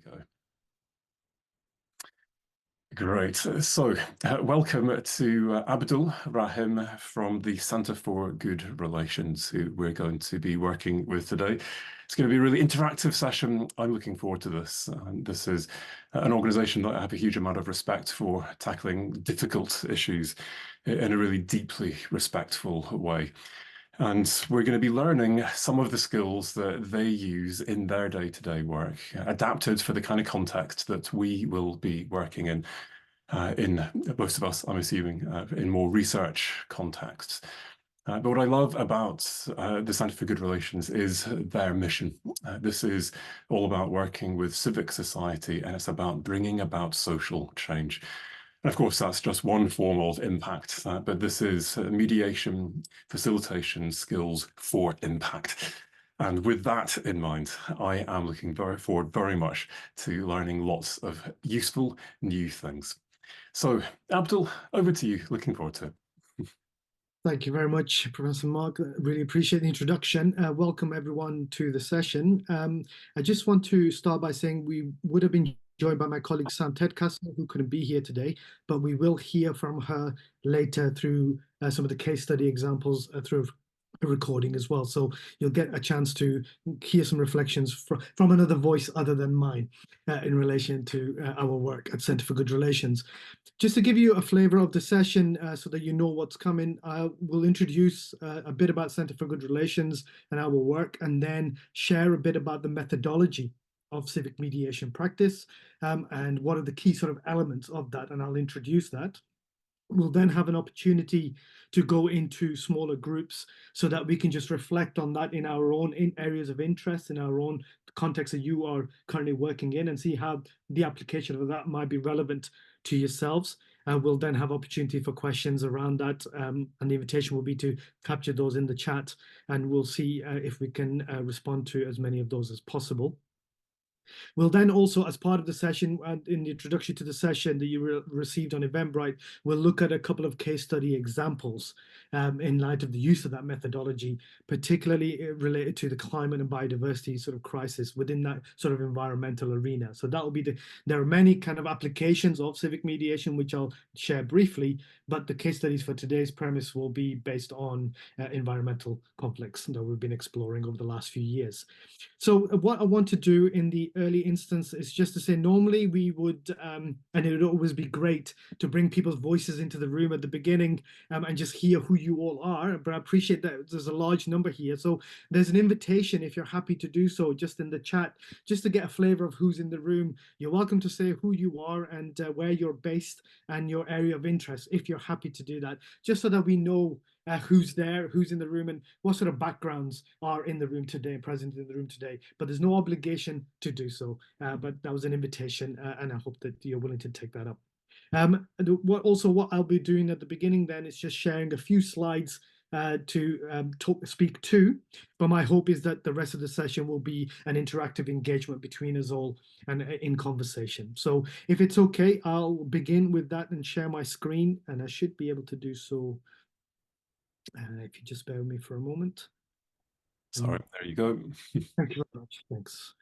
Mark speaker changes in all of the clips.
Speaker 1: go. Great. So, welcome to Abdul Rahim from the Centre for Good Relations, who we're going to be working with today. It's going to be a really interactive session. I'm looking forward to this. This is an organisation that I have a huge amount of respect for, tackling difficult issues in a really deeply respectful way. And we're going to be learning some of the skills that they use in their day-to-day work, adapted for the kind of context that we will be working in most of us, I'm assuming, in more research contexts. But what I love about the Centre for Good Relations is their mission. This is all about working with civic society, and it's about bringing about social change. And of course, that's just one form of impact, but this is mediation, facilitation skills for impact. And with that in mind, I am looking forward very much to learning lots of useful new things. So, Abdul, over to you. Looking forward to it.
Speaker 2: Thank you very much, Professor Mark. Really appreciate the introduction. Welcome everyone to the session. I just want to start by saying we would have been joined by my colleague Sam Tedcastle, who couldn't be here today, but we will hear from her later through some of the case study examples through a recording as well. So you'll get a chance to hear some reflections from another voice other than mine in relation to our work at Centre for Good Relations. Just to give you a flavor of the session so that you know what's coming, I will introduce a bit about Centre for Good Relations and our work, and then share a bit about the methodology of civic mediation practice and what are the key sort of elements of that, and I'll introduce that. We'll then have an opportunity to go into smaller groups so that we can just reflect on that in our own areas of interest, in our own context that you are currently working in, and see how the application of that might be relevant to yourselves. We'll then have opportunity for questions around that, and the invitation will be to capture those in the chat, and we'll see if we can respond to as many of those as possible. We'll then also, as part of the session, in the introduction to the session that you received on Eventbrite, we'll look at a couple of case study examples in light of the use of that methodology, particularly related to the climate and biodiversity sort of crisis within that sort of environmental arena. So that will be there are many kind of applications of civic mediation, which I'll share briefly, but the case studies for today's premise will be based on environmental conflicts that we've been exploring over the last few years. So what I want to do in the early instance is just to say, normally we would, and it would always be great to bring people's voices into the room at the beginning and just hear who you all are. But I appreciate that there's a large number here. So there's an invitation, if you're happy to do so, just in the chat, just to get a flavor of who's in the room. You're welcome to say who you are and where you're based and your area of interest, if you're happy to do that, just so that we know who's there, who's in the room, and what sort of backgrounds are in the room today, present in the room today. But there's no obligation to do so. But that was an invitation, and I hope that you're willing to take that up. What I'll be doing at the beginning then is just sharing a few slides to speak to, but my hope is that the rest of the session will be an interactive engagement between us all and in conversation. So if it's okay, I'll begin with that and share my screen, and I should be able to do so. If you just bear with me for a moment.
Speaker 1: Sorry, there you go.
Speaker 2: Thank you very much. Thanks.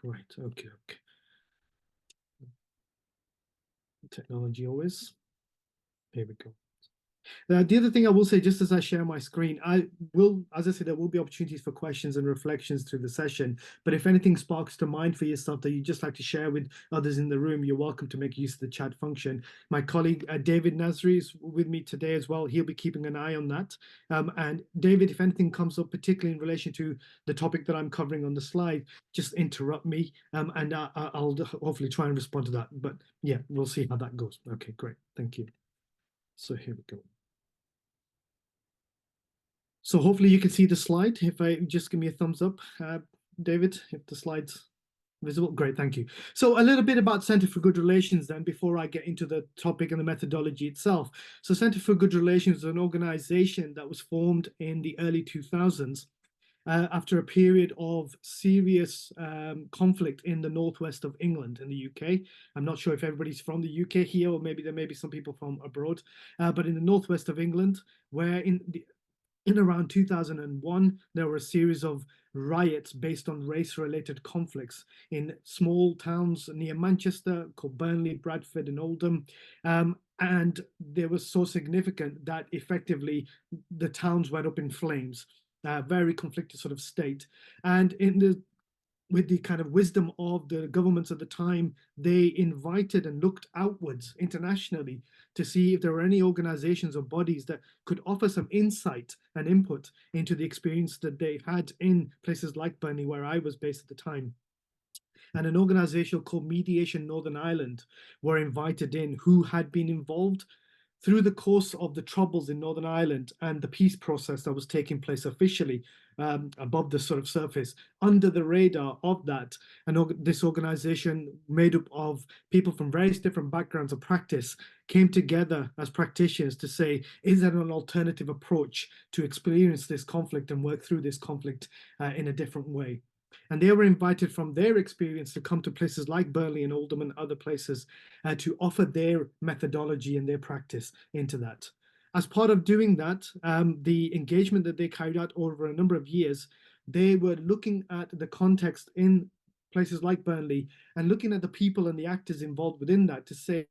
Speaker 2: Right. Okay. Technology always. Here we go. The other thing I will say, just as I share my screen, as I said, there will be opportunities for questions and reflections through the session. But if anything sparks to mind for yourself that you just like to share with others in the room, you're welcome to make use of the chat function. My colleague David Nasri is with me today as well. He'll be keeping an eye on that. And David, if anything comes up, particularly in relation to the topic that I'm covering on the slide, just interrupt me, and I'll hopefully try and respond to that. But yeah, we'll see how that goes. Okay, great. Thank you. So here we go. So hopefully you can see the slide. If I just give me a thumbs up, David, if the slide's visible. Great, thank you. So a little bit about Centre for Good Relations then, before I get into the topic and the methodology itself. So Centre for Good Relations is an organization that was formed in the early 2000s after a period of serious conflict in the northwest of England, in the UK. I'm not sure if everybody's from the UK here, or maybe there may be some people from abroad, but in the northwest of England, where in around 2001, there were a series of riots based on race-related conflicts in small towns near Manchester called Burnley, Bradford, and Oldham. And they were so significant that effectively the towns went up in flames, very conflicted sort of state. And with the kind of wisdom of the governments at the time, they invited and looked outwards internationally to see if there were any organizations or bodies that could offer some insight and input into the experience that they had in places like Burnley, where I was based at the time. And an organization called Mediation Northern Ireland were invited in, who had been involved through the course of the troubles in Northern Ireland and the peace process that was taking place officially above the sort of surface, under the radar of that. And this organization, made up of people from various different backgrounds of practice, came together as practitioners to say, is there an alternative approach to experience this conflict and work through this conflict in a different way? And they were invited from their experience to come to places like Burnley and Oldham and other places to offer their methodology and their practice into that. As part of doing that, the engagement that they carried out over a number of years, they were looking at the context in places like Burnley and looking at the people and the actors involved within that to say,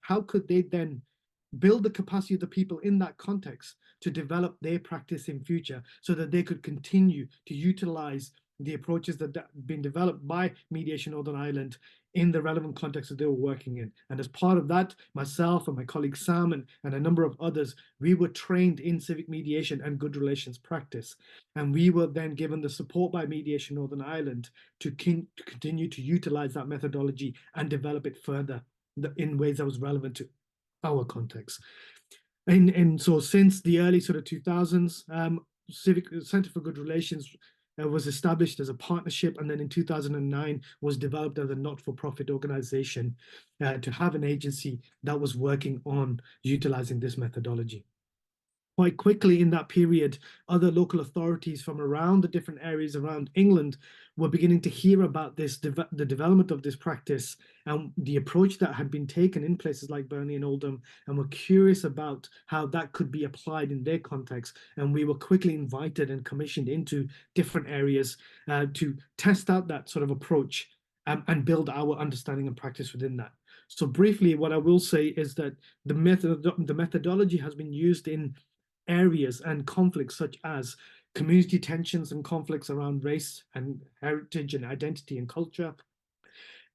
Speaker 2: how could they then build the capacity of the people in that context to develop their practice in future so that they could continue to utilize the approaches that have been developed by Mediation Northern Ireland in the relevant context that they were working in. And as part of that, myself and my colleague Sam and a number of others, we were trained in civic mediation and good relations practice. And we were then given the support by Mediation Northern Ireland to continue to utilize that methodology and develop it further in ways that was relevant to our context. And so since the early sort of 2000s, Civic Center for Good Relations was established as a partnership, and then in 2009 was developed as a not-for-profit organization to have an agency that was working on utilizing this methodology. Quite quickly in that period, other local authorities from around the different areas around England were beginning to hear about this, the development of this practice and the approach that had been taken in places like Burnley and Oldham, and were curious about how that could be applied in their context. And we were quickly invited and commissioned into different areas to test out that sort of approach and build our understanding and practice within that. So briefly, what I will say is that the methodology has been used in areas and conflicts such as community tensions and conflicts around race and heritage and identity and culture,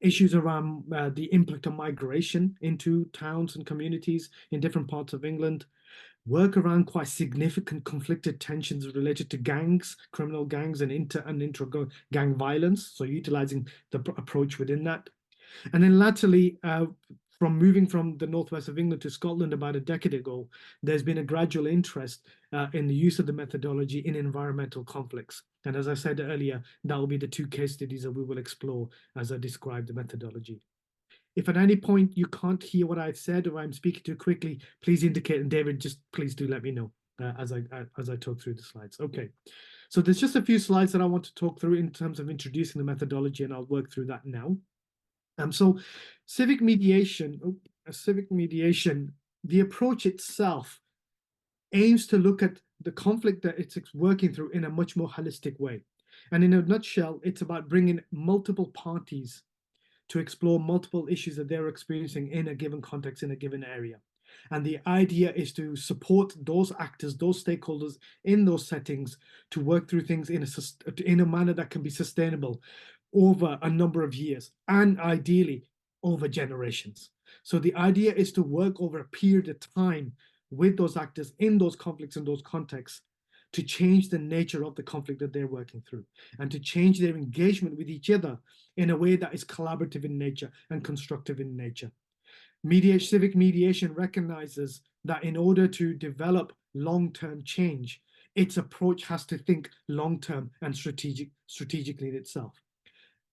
Speaker 2: issues around the impact of migration into towns and communities in different parts of England, work around quite significant conflicted tensions related to gangs, criminal gangs, and intra-gang violence, so utilizing the approach within that. And then latterly, from moving from the northwest of England to Scotland about a decade ago, there's been a gradual interest in the use of the methodology in environmental conflicts. And as I said earlier, that will be the two case studies that we will explore as I describe the methodology. If at any point you can't hear what I've said or I'm speaking too quickly, please indicate. And David, just please do let me know as I talk through the slides. Okay, so there's just a few slides that I want to talk through in terms of introducing the methodology, and I'll work through that now. So civic mediation, the approach itself aims to look at the conflict that it's working through in a much more holistic way. And in a nutshell, it's about bringing multiple parties to explore multiple issues that they're experiencing in a given context, in a given area. And the idea is to support those actors, those stakeholders in those settings to work through things in a manner that can be sustainable over a number of years and ideally over generations. So the idea is to work over a period of time with those actors in those conflicts and those contexts to change the nature of the conflict that they're working through and to change their engagement with each other in a way that is collaborative in nature and constructive in nature. Civic mediation recognizes that in order to develop long-term change, its approach has to think long-term and strategically in itself.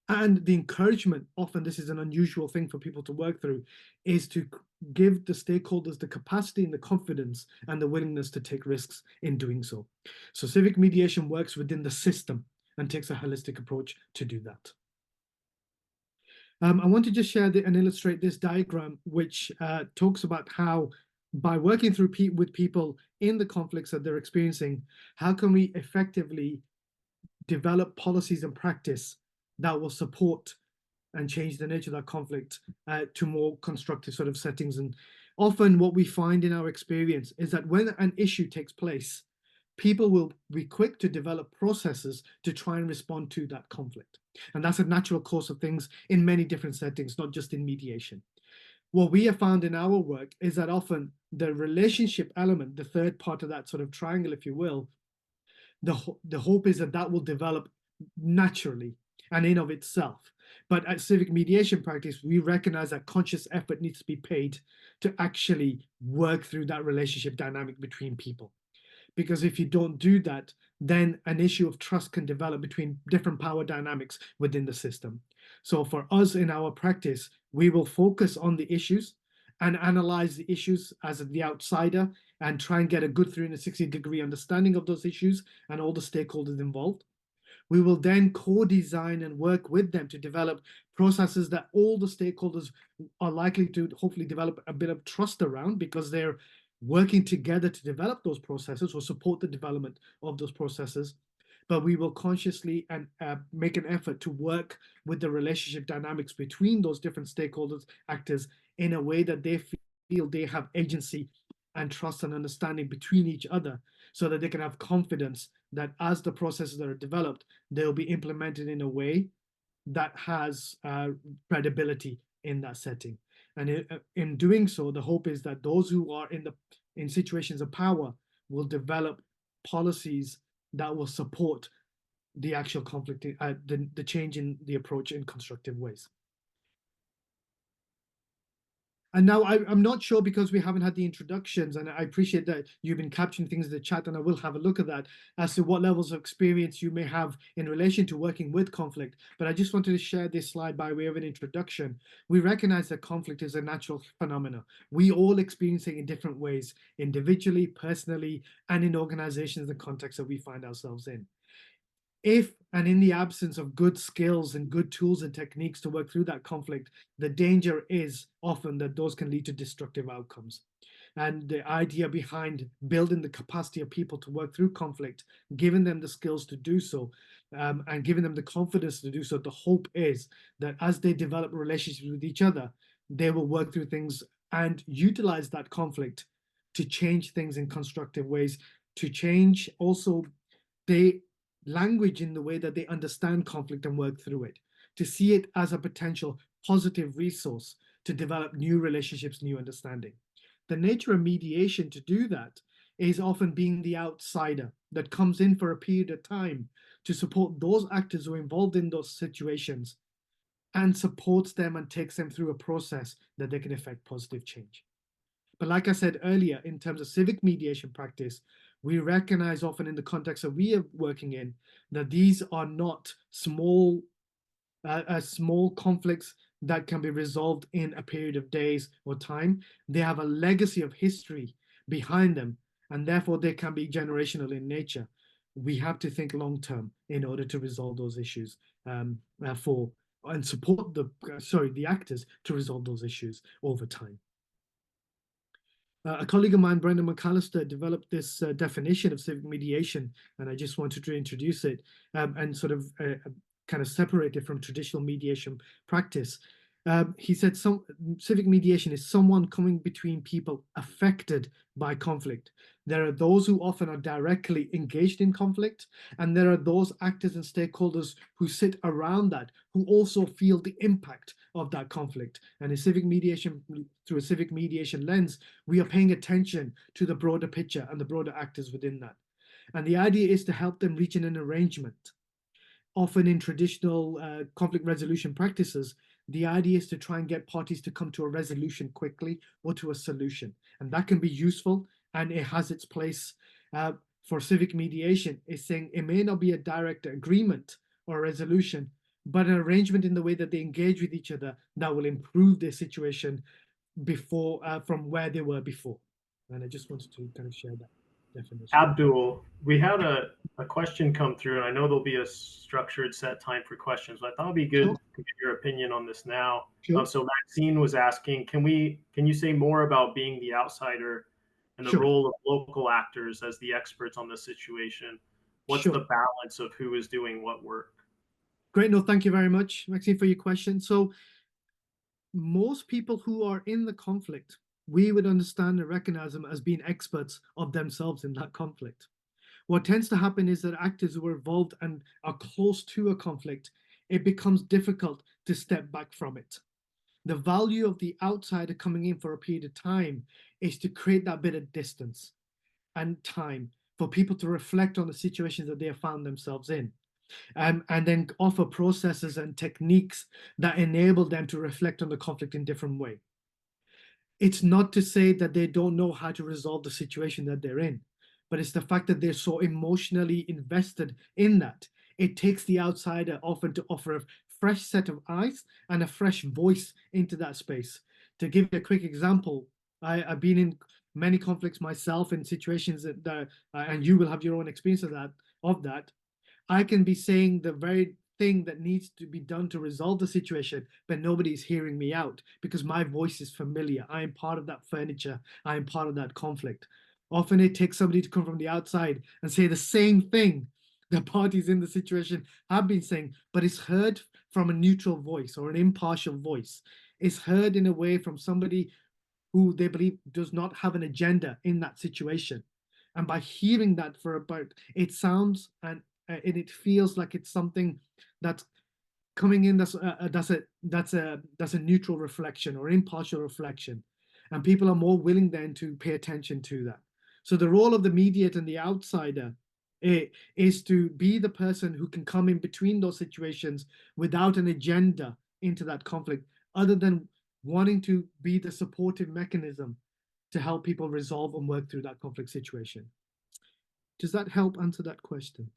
Speaker 2: And the encouragement, often this is an unusual thing for people to work through, is to give the stakeholders the capacity and the confidence and the willingness to take risks in doing so. So civic mediation works within the system and takes a holistic approach to do that. I want to just share and illustrate this diagram, which talks about how by working through with people in the conflicts that they're experiencing, how can we effectively develop policies and practice that will support and change the nature of that conflict to more constructive sort of settings. And often what we find in our experience is that when an issue takes place, people will be quick to develop processes to try and respond to that conflict. And that's a natural course of things in many different settings, not just in mediation. What we have found in our work is that often the relationship element, the third part of that sort of triangle, if you will, the hope is that that will develop naturally and in of itself. But at civic mediation practice, we recognize that conscious effort needs to be paid to actually work through that relationship dynamic between people. Because if you don't do that, then an issue of trust can develop between different power dynamics within the system. So for us in our practice, we will focus on the issues and analyze the issues as the outsider and try and get a good 360-degree understanding of those issues and all the stakeholders involved. We will then co-design and work with them to develop processes that all the stakeholders are likely to hopefully develop a bit of trust around, because they're working together to develop those processes or support the development of those processes. But we will consciously and make an effort to work with the relationship dynamics between those different stakeholders, actors, in a way that they feel they have agency and trust and understanding between each other, so that they can have confidence that as the processes that are developed, they'll be implemented in a way that has credibility in that setting. And in doing so, the hope is that those who are in situations of power will develop policies that will support the actual conflict, the change in the approach in constructive ways. And now I'm not sure, because we haven't had the introductions, and I appreciate that you've been capturing things in the chat, and I will have a look at that, as to what levels of experience you may have in relation to working with conflict. But I just wanted to share this slide by way of an introduction. We recognize that conflict is a natural phenomenon. We all experience it in different ways, individually, personally, and in organizations and contexts that we find ourselves in. If and in the absence of good skills and good tools and techniques to work through that conflict, the danger is often that those can lead to destructive outcomes. And the idea behind building the capacity of people to work through conflict, giving them the skills to do so, and giving them the confidence to do so, the hope is that as they develop relationships with each other, they will work through things and utilize that conflict to change things in constructive ways, to change also they language in the way that they understand conflict and work through it, to see it as a potential positive resource to develop new relationships, new understanding. The nature of mediation to do that is often being the outsider that comes in for a period of time to support those actors who are involved in those situations and supports them and takes them through a process that they can effect positive change. But like I said earlier, in terms of civic mediation practice, we recognize often in the context that we are working in that these are not small conflicts that can be resolved in a period of days or time. They have a legacy of history behind them, and therefore they can be generational in nature. We have to think long term in order to resolve those issues and support the actors to resolve those issues over time. A colleague of mine, Brendan McAllister, developed this definition of civic mediation, and I just wanted to introduce it and sort of kind of separate it from traditional mediation practice. He said civic mediation is someone coming between people affected by conflict. There are those who often are directly engaged in conflict, and there are those actors and stakeholders who sit around that, who also feel the impact of that conflict. And in civic mediation, through a civic mediation lens, we are paying attention to the broader picture and the broader actors within that. And the idea is to help them reach an arrangement. Often in traditional conflict resolution practices, the idea is to try and get parties to come to a resolution quickly or to a solution. And that can be useful, and it has its place. For civic mediation, is saying it may not be a direct agreement or a resolution, but an arrangement in the way that they engage with each other that will improve their situation from where they were before. And I just wanted to kind of share that. definition.
Speaker 3: Abdul, we had a question come through, and I know there'll be a structured set time for questions, but I thought it'd be good
Speaker 2: Sure.
Speaker 3: to get your opinion on this now.
Speaker 2: Sure.
Speaker 3: So Maxine was asking, can you say more about being the outsider and the
Speaker 2: Sure.
Speaker 3: role of local actors as the experts on the situation? What's
Speaker 2: Sure.
Speaker 3: the balance of who is doing what work?
Speaker 2: Great. No, thank you very much, Maxine, for your question. So most people who are in the conflict, we would understand and recognize them as being experts of themselves in that conflict. What tends to happen is that actors who are involved and are close to a conflict, it becomes difficult to step back from it. The value of the outsider coming in for a period of time is to create that bit of distance and time for people to reflect on the situations that they have found themselves in. And then offer processes and techniques that enable them to reflect on the conflict in different way. It's not to say that they don't know how to resolve the situation that they're in, but it's the fact that they're so emotionally invested in that. It takes the outsider often to offer a fresh set of eyes and a fresh voice into that space. To give you a quick example, I've been in many conflicts myself in situations that and you will have your own experience of that. I can be saying the very thing that needs to be done to resolve the situation, but nobody's hearing me out because my voice is familiar. I am part of that furniture. I am part of that conflict. Often it takes somebody to come from the outside and say the same thing the parties in the situation have been saying, but it's heard from a neutral voice or an impartial voice. It's heard in a way from somebody who they believe does not have an agenda in that situation. And by hearing that for about, it sounds and it feels like it's something that's coming in that's a neutral reflection or impartial reflection, and people are more willing then to pay attention to that. So the role of the mediator and the outsider is to be the person who can come in between those situations without an agenda into that conflict, other than wanting to be the supportive mechanism to help people resolve and work through that conflict situation. Does that help answer that question?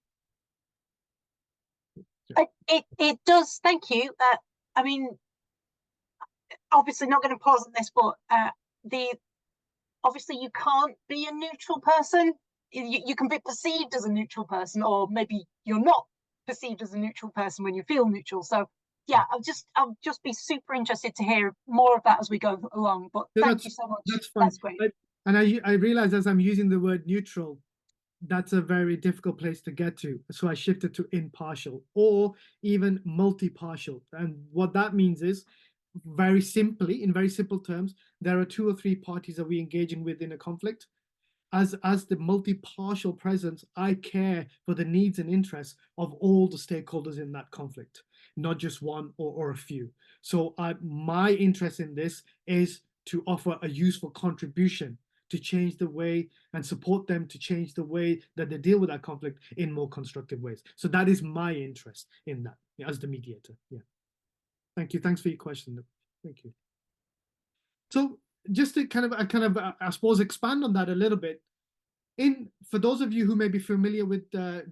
Speaker 4: It does, thank you. I mean, obviously not going to pause on this, but obviously you can't be a neutral person. You can be perceived as a neutral person, or maybe you're not perceived as a neutral person when you feel neutral. So yeah, I'll just be super interested to hear more of that as we go along. But thank you so much.
Speaker 2: That's fine.
Speaker 4: That's great.
Speaker 2: And I realize as I'm using the word neutral, that's a very difficult place to get to. So I shifted to impartial or even multi-partial. And what that means is, very simply, in very simple terms, there are 2 or 3 parties that we engaging with in a conflict. As the multi-partial presence, I care for the needs and interests of all the stakeholders in that conflict, not just one or a few. So my interest in this is to offer a useful contribution to change the way and support them to change the way that they deal with that conflict in more constructive ways. So that is my interest in that as the mediator. Yeah. Thank you. Thanks for your question. Thank you. So just to I suppose expand on that a little bit, for those of you who may be familiar with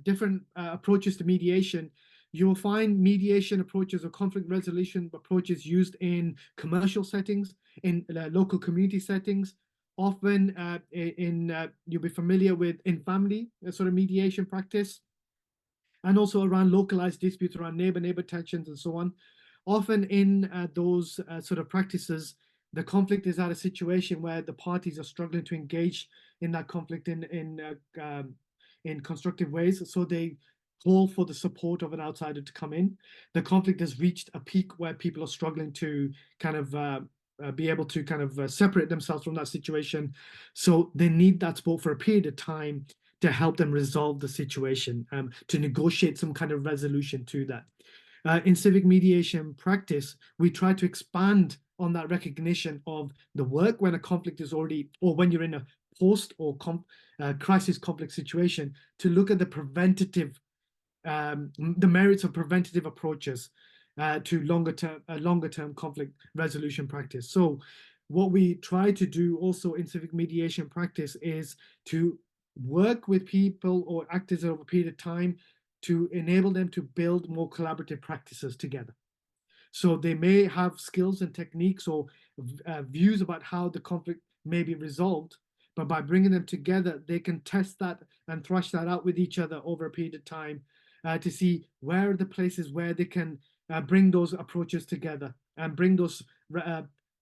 Speaker 2: different approaches to mediation, you will find mediation approaches or conflict resolution approaches used in commercial settings, in local community settings. Often you'll be familiar with in family sort of mediation practice, and also around localized disputes around neighbor tensions and so on. Often in those sort of practices, the conflict is at a situation where the parties are struggling to engage in that conflict in constructive ways. So they call for the support of an outsider to come in. The conflict has reached a peak where people are struggling to kind of be able to kind of separate themselves from that situation. So they need that support for a period of time to help them resolve the situation, to negotiate some kind of resolution to that. In civic mediation practice, we try to expand on that recognition of the work when a conflict is already, or when you're in a post or crisis conflict situation, to look at the preventative, the merits of preventative approaches to longer term conflict resolution practice. So what we try to do also in civic mediation practice is to work with people or actors over a period of time to enable them to build more collaborative practices together. So they may have skills and techniques or views about how the conflict may be resolved, but by bringing them together, they can test that and thrash that out with each other over a period of time to see where are the places where they can bring those approaches together and bring those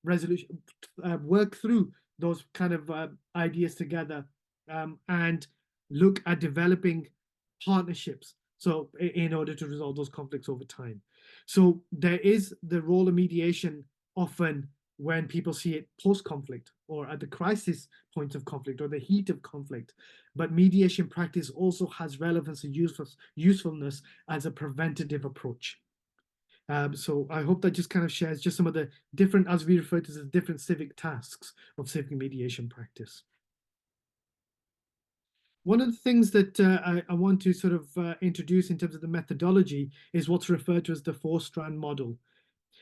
Speaker 2: resolution, work through those kind of ideas together, and look at developing partnerships. So in order to resolve those conflicts over time. So there is the role of mediation often when people see it post-conflict or at the crisis point of conflict or the heat of conflict. But mediation practice also has relevance and usefulness as a preventative approach. So I hope that just kind of shares just some of the different, as we refer to as different civic tasks of civic mediation practice. One of the things that I want to sort of introduce in terms of the methodology is what's referred to as the 4-strand model.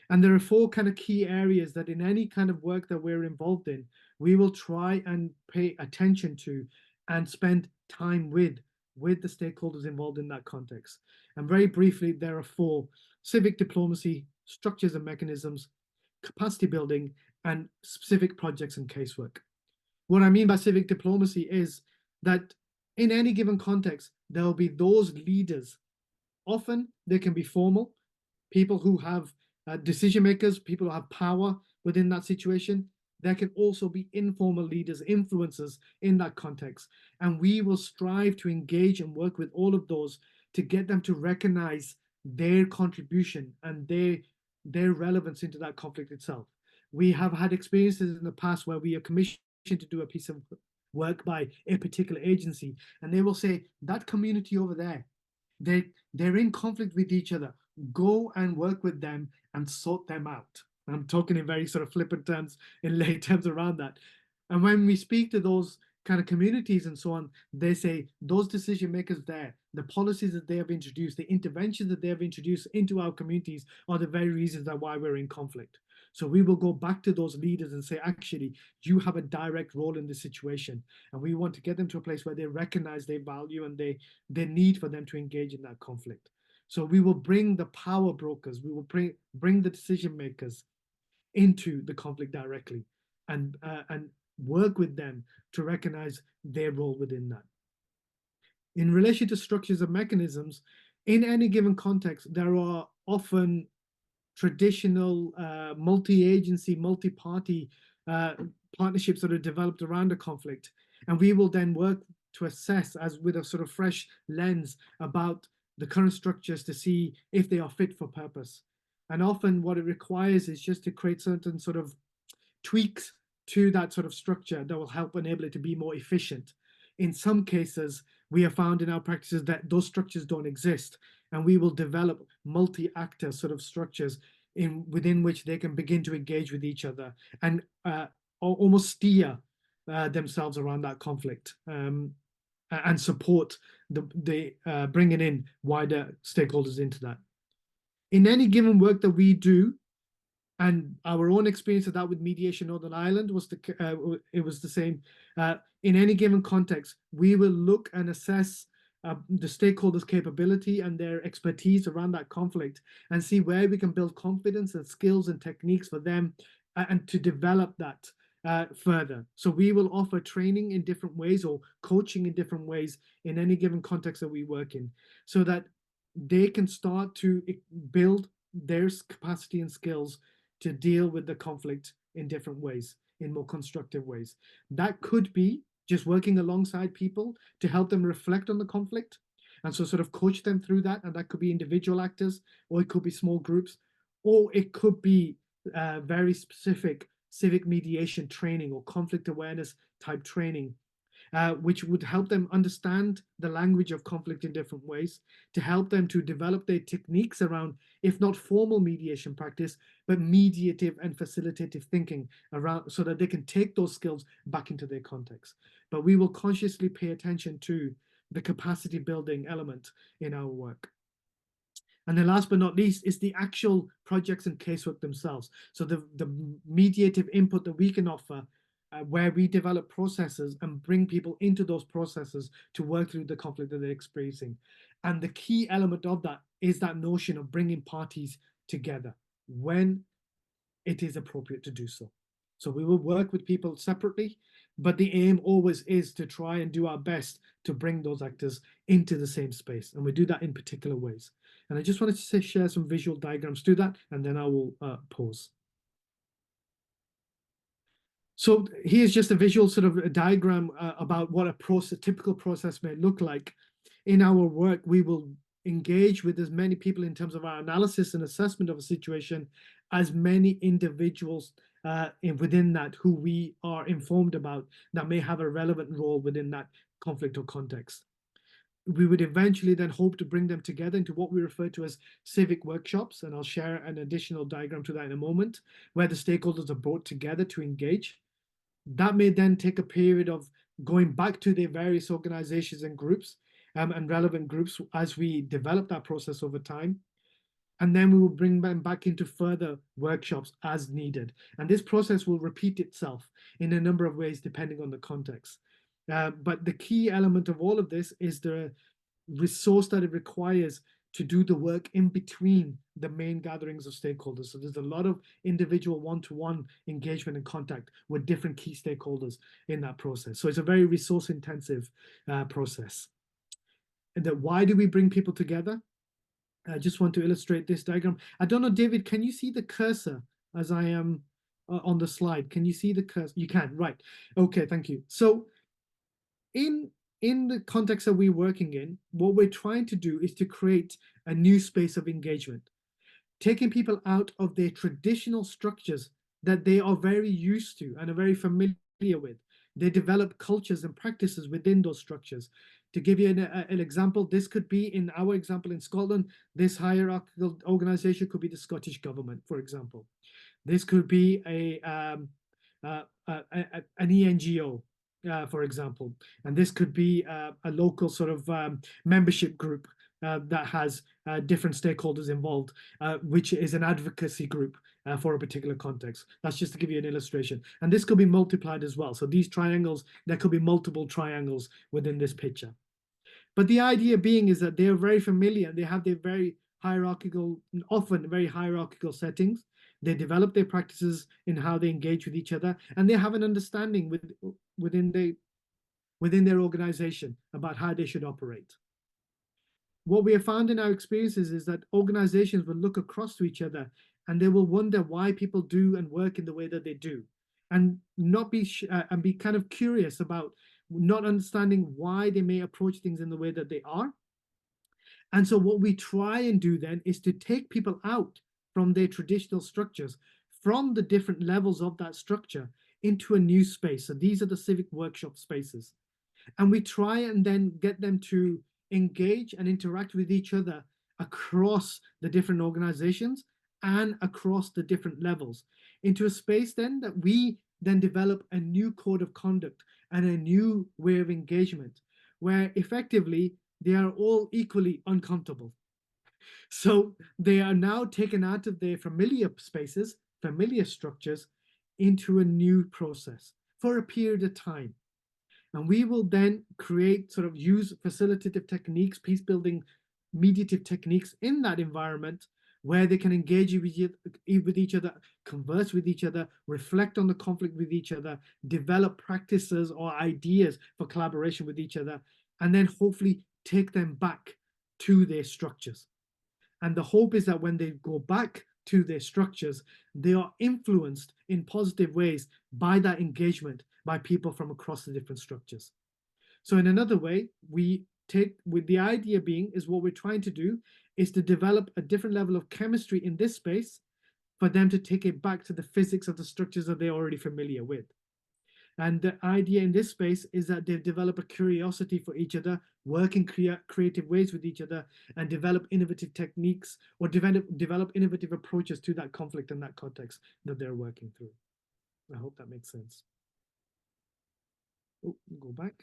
Speaker 2: And there are 4 kind of key areas that in any kind of work that we're involved in, we will try and pay attention to and spend time with the stakeholders involved in that context. And very briefly, there are 4: civic diplomacy, structures and mechanisms, capacity building, and specific projects and casework. What I mean by civic diplomacy is that in any given context, there will be those leaders. Often they can be formal, people who have decision makers, people who have power within that situation. There can also be informal leaders, influencers in that context. And we will strive to engage and work with all of those to get them to recognize their contribution and their relevance into that conflict itself. We have had experiences in the past where we are commissioned to do a piece of work by a particular agency, and they will say, that community over there, they're in conflict with each other. Go and work with them and sort them out. I'm talking in very sort of flippant terms, in lay terms around that. And when we speak to those kind of communities and so on, they say those decision makers there, the policies that they have introduced, the interventions that they have introduced into our communities are the very reasons why we're in conflict. So we will go back to those leaders and say, actually, you have a direct role in this situation. And we want to get them to a place where they recognize their value and their need for them to engage in that conflict. So we will bring the power brokers, we will bring the decision makers into the conflict directly and work with them to recognize their role within that. In relation to structures and mechanisms, in any given context, there are often traditional multi-agency, multi-party partnerships that are developed around a conflict. And we will then work to assess as with a sort of fresh lens about the current structures to see if they are fit for purpose. And often what it requires is just to create certain sort of tweaks to that sort of structure that will help enable it to be more efficient. In some cases, we have found in our practices that those structures don't exist, and we will develop multi-actor sort of structures within which they can begin to engage with each other and almost steer themselves around that conflict and support the bringing in wider stakeholders into that. In any given work that we do, and our own experience of that with Mediation Northern Ireland was it was the same. In any given context, we will look and assess the stakeholders' capability and their expertise around that conflict and see where we can build confidence and skills and techniques for them and to develop that further. So we will offer training in different ways or coaching in different ways in any given context that we work in, so that they can start to build their capacity and skills to deal with the conflict in different ways, in more constructive ways. That could be just working alongside people to help them reflect on the conflict, and so sort of coach them through that. And that could be individual actors, or it could be small groups, or it could be very specific civic mediation training or conflict awareness type training, which would help them understand the language of conflict in different ways, to help them to develop their techniques around, if not formal mediation practice, but mediative and facilitative thinking around, so that they can take those skills back into their context. But we will consciously pay attention to the capacity building element in our work. And then last but not least is the actual projects and casework themselves. So the mediative input that we can offer, where we develop processes and bring people into those processes to work through the conflict that they're experiencing. And the key element of that is that notion of bringing parties together when it is appropriate to do so. So we will work with people separately, but the aim always is to try and do our best to bring those actors into the same space. And we do that in particular ways. And I just wanted to share some visual diagrams to that, and then I will pause. So here's just a visual sort of a diagram about what a typical process may look like. In our work, we will engage with as many people in terms of our analysis and assessment of a situation as many individuals within that who we are informed about that may have a relevant role within that conflict or context. We would eventually then hope to bring them together into what we refer to as civic workshops, and I'll share an additional diagram to that in a moment, where the stakeholders are brought together to engage. That may then take a period of going back to their various organizations and groups and relevant groups as we develop that process over time. And then we will bring them back into further workshops as needed. And this process will repeat itself in a number of ways depending on the context. But the key element of all of this is the resource that it requires to do the work in between the main gatherings of stakeholders. So there's a lot of individual one-to-one engagement and contact with different key stakeholders in that process. So it's a very resource-intensive process. And that why do we bring people together? I just want to illustrate this diagram. I don't know, David, can you see the cursor as I am on the slide? Can you see the cursor? You can, right. Okay, thank you. So in the context that we're working in, what we're trying to do is to create a new space of engagement, taking people out of their traditional structures that they are very used to and are very familiar with. They develop cultures and practices within those structures. To give you an example, this could be, in our example in Scotland, this hierarchical organization could be the Scottish government, for example. This could be an ENGO, for example, and this could be a local sort of membership group that has different stakeholders involved, which is an advocacy group for a particular context. That's just to give you an illustration. And this could be multiplied as well. So these triangles, there could be multiple triangles within this picture. But the idea being is that they're very familiar. They have their very hierarchical, often very hierarchical settings. They develop their practices in how they engage with each other, and they have an understanding within their organization about how they should operate. What we have found in our experiences is that organizations will look across to each other and they will wonder why people do and work in the way that they do, and not be and be kind of curious about not understanding why they may approach things in the way that they are. And so what we try and do then is to take people out from their traditional structures, from the different levels of that structure, into a new space. So these are the civic workshop spaces. And we try and then get them to engage and interact with each other across the different organizations and across the different levels, into a space then that we then develop a new code of conduct and a new way of engagement, where effectively they are all equally uncomfortable. So they are now taken out of their familiar spaces, familiar structures, into a new process for a period of time. And we will then use facilitative techniques, peace building, mediative techniques in that environment, where they can engage with each other, converse with each other, reflect on the conflict with each other, develop practices or ideas for collaboration with each other, and then hopefully take them back to their structures. And the hope is that when they go back to their structures, they are influenced in positive ways by that engagement by people from across the different structures. So in another way, with the idea being is what we're trying to do is to develop a different level of chemistry in this space for them to take it back to the physics of the structures that they're already familiar with. And the idea in this space is that they develop a curiosity for each other, work in creative ways with each other, and develop innovative techniques or develop innovative approaches to that conflict and that context that they're working through. I hope that makes sense. Oh, go back.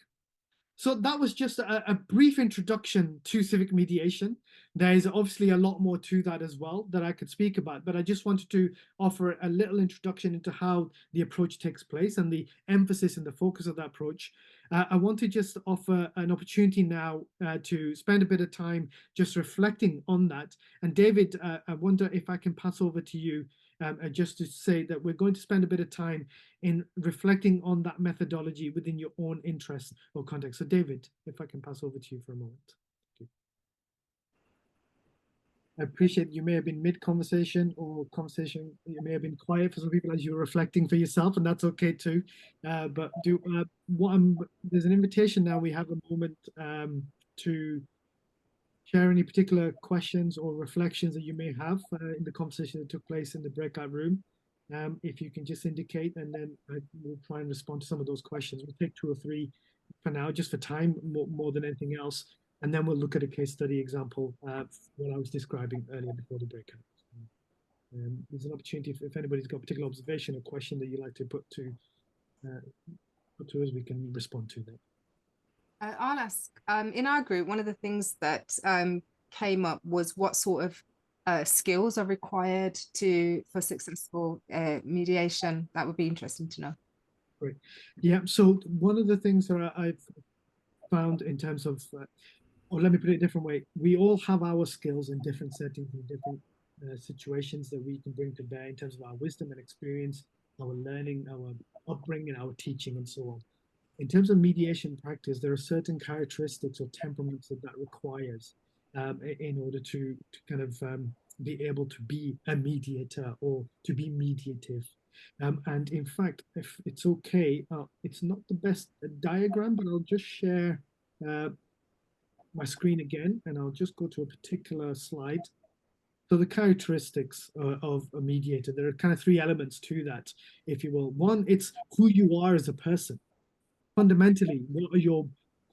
Speaker 2: So that was just a brief introduction to civic mediation. There is obviously a lot more to that as well that I could speak about, but I just wanted to offer a little introduction into how the approach takes place and the emphasis and the focus of that approach. I want to just offer an opportunity now to spend a bit of time just reflecting on that. And David, I wonder if I can pass over to you just to say that we're going to spend a bit of time in reflecting on that methodology within your own interest or context. So David, if I can pass over to you for a moment. Thank you. I appreciate you may have been mid-conversation or conversation, you may have been quiet for some people as you were reflecting for yourself, and that's okay too. But there's an invitation now. We have a moment to share any particular questions or reflections that you may have in the conversation that took place in the breakout room. If you can just indicate, and then we'll try and respond to some of those questions. We'll take 2 or 3 for now, just for time, more than anything else. And then we'll look at a case study example, what I was describing earlier before the breakout. There's an opportunity if anybody's got a particular observation or question that you'd like to put to us, we can respond to that.
Speaker 5: I'll ask, in our group, one of the things that came up was what sort of skills are required for successful mediation. That would be interesting to know.
Speaker 2: Great. Yeah, so one of the things that I've found in terms of, or let me put it a different way, we all have our skills in different settings, in different situations that we can bring to bear in terms of our wisdom and experience, our learning, our upbringing, our teaching, and so on. In terms of mediation practice, there are certain characteristics or temperaments that requires in order to kind of be able to be a mediator or to be mediative. And in fact, if it's okay, it's not the best diagram, but I'll just share my screen again, and I'll just go to a particular slide. So the characteristics of a mediator, there are kind of 3 elements to that, if you will. One, it's who you are as a person. Fundamentally, what are your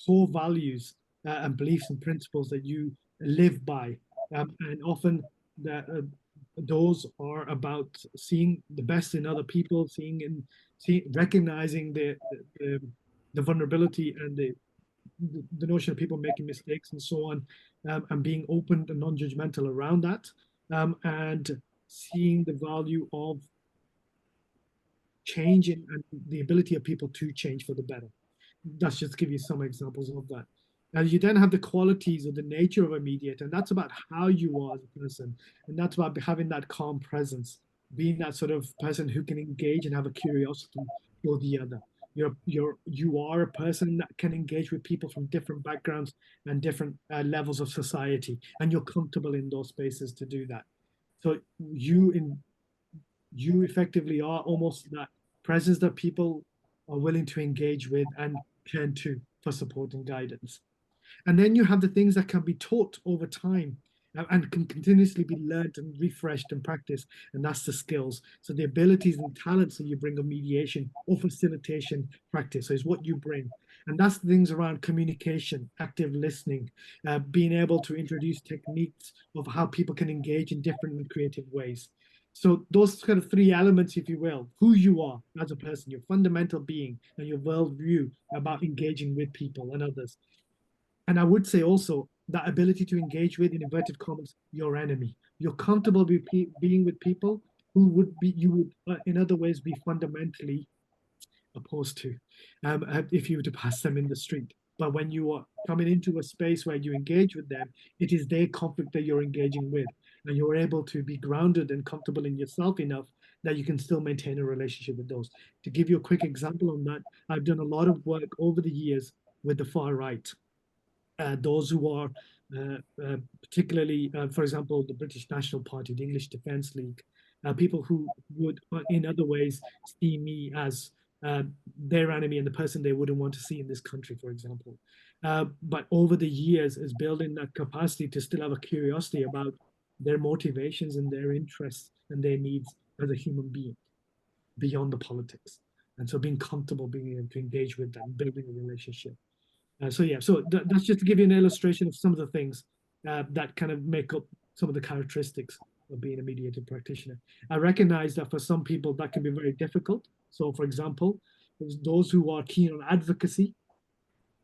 Speaker 2: core values and beliefs and principles that you live by? And often those are about seeing the best in other people, recognizing the vulnerability and the notion of people making mistakes and so on, and being open and non-judgmental around that, and seeing the value of change and the ability of people to change for the better. That's just to give you some examples of that. Now, you then have the qualities or the nature of a mediator, and that's about how you are as a person, and that's about having that calm presence, being that sort of person who can engage and have a curiosity for the other. You are a person that can engage with people from different backgrounds and different levels of society, and you're comfortable in those spaces to do that. So you effectively are almost that presence that people are willing to engage with and turn to for support and guidance. And then you have the things that can be taught over time and can continuously be learned and refreshed and practiced, and that's the skills. So the abilities and talents that you bring of mediation or facilitation practice, so is what you bring. And that's the things around communication, active listening, being able to introduce techniques of how people can engage in different and creative ways. So those kind of 3 elements, if you will, who you are as a person, your fundamental being and your worldview about engaging with people and others. And I would say also that ability to engage with, in inverted commas, your enemy. You're comfortable being with people who you would in other ways be fundamentally opposed to if you were to pass them in the street. But when you are coming into a space where you engage with them, it is their conflict that you're engaging with. And you're able to be grounded and comfortable in yourself enough that you can still maintain a relationship with those. To give you a quick example on that, I've done a lot of work over the years with the far right. Those who are particularly, for example, the British National Party, the English Defence League, people who would in other ways see me as their enemy and the person they wouldn't want to see in this country, for example. But over the years is building that capacity to still have a curiosity about their motivations and their interests and their needs as a human being beyond the politics. And so being comfortable being able to engage with them, building a relationship. So that's just to give you an illustration of some of the things that kind of make up some of the characteristics of being a mediated practitioner. I recognize that for some people that can be very difficult. So for example, those who are keen on advocacy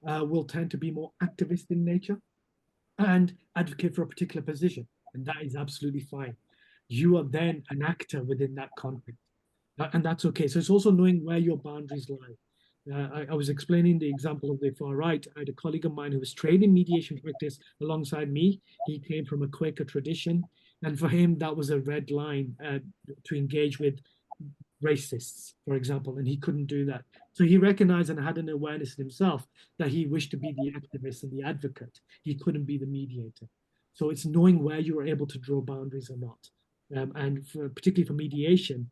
Speaker 2: will tend to be more activist in nature and advocate for a particular position. And that is absolutely fine. You are then an actor within that conflict. And that's okay. So it's also knowing where your boundaries lie. I was explaining the example of the far right. I had a colleague of mine who was trained in mediation practice alongside me. He came from a Quaker tradition. And for him, that was a red line to engage with racists, for example, and he couldn't do that. So he recognized and had an awareness in himself that he wished to be the activist and the advocate. He couldn't be the mediator. So it's knowing where you are able to draw boundaries or not. And particularly for mediation,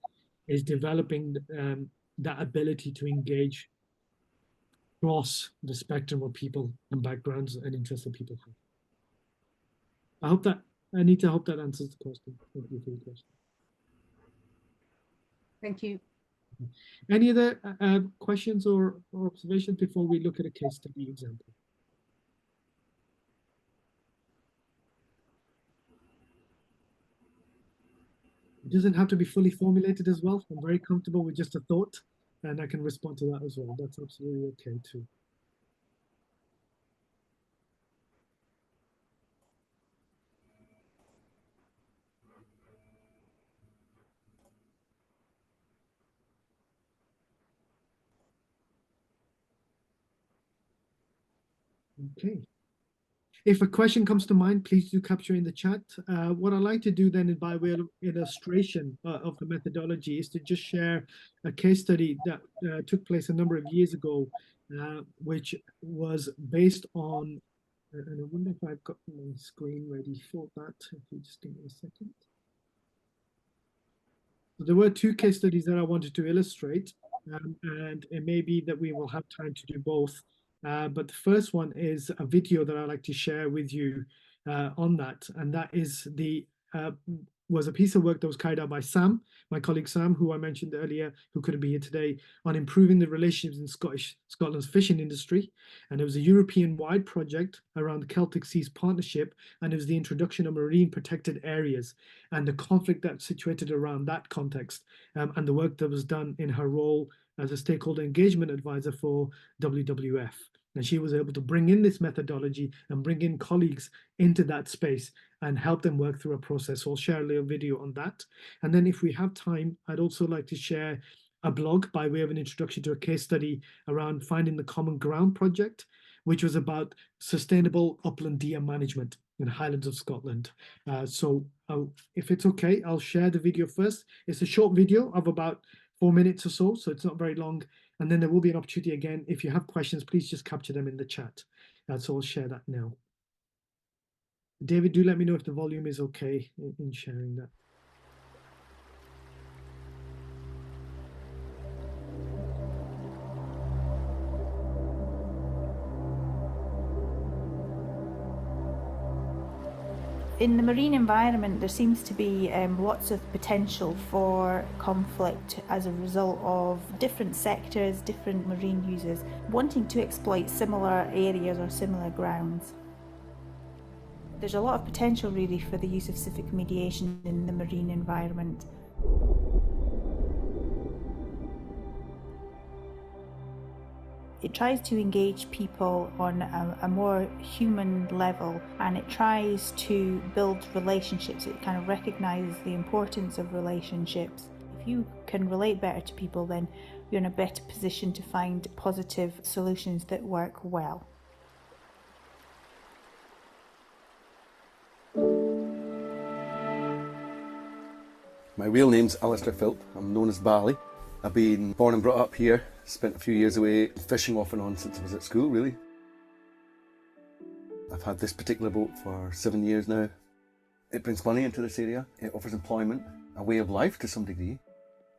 Speaker 2: is developing that ability to engage across the spectrum of people and backgrounds and interests that people have. I hope that, Anita, I hope that answers the question. Thank you for your question.
Speaker 5: Thank you.
Speaker 2: Any other questions or observations before we look at a case study example? It doesn't have to be fully formulated as well. I'm very comfortable with just a thought, and I can respond to that as well. That's absolutely okay too. Okay. If a question comes to mind, please do capture in the chat. What I like to do then, by way of illustration of the methodology, is to just share a case study that took place a number of years ago, which was based on, and I wonder if I've got my screen ready for that. If you just give me a second. So there were two case studies that I wanted to illustrate, and it may be that we will have time to do both. But the first one is a video that I'd like to share with you on that, and that is was a piece of work that was carried out by Sam, my colleague Sam, who I mentioned earlier, who couldn't be here today, on improving the relationships in Scotland's fishing industry. And it was a European-wide project around the Celtic Seas Partnership, and it was the introduction of marine protected areas and the conflict that's situated around that context, and the work that was done in her role as a stakeholder engagement advisor for WWF. And she was able to bring in this methodology and bring in colleagues into that space and help them work through a process. So I'll share a little video on that. And then if we have time, I'd also like to share a blog by way of an introduction to a case study around Finding the Common Ground project, which was about sustainable upland deer management in the Highlands of Scotland. So if it's okay, I'll share the video first. It's a short video of about 4 minutes or so, so it's not very long. And then there will be an opportunity again. If you have questions, please just capture them in the chat. So I'll share that now. David, do let me know if the volume is okay in sharing that.
Speaker 6: In the marine environment, there seems to be lots of potential for conflict as a result of different sectors, different marine users wanting to exploit similar areas or similar grounds. There's a lot of potential really for the use of civic mediation in the marine environment. It tries to engage people on a more human level, and it tries to build relationships. It kind of recognises the importance of relationships. If you can relate better to people, then you're in a better position to find positive solutions that work well.
Speaker 7: My real name's Alistair Philp. I'm known as Bally. I've been born and brought up here, spent a few years away fishing off and on since I was at school, really. I've had this particular boat for 7 years now. It brings money into this area, it offers employment, a way of life to some degree.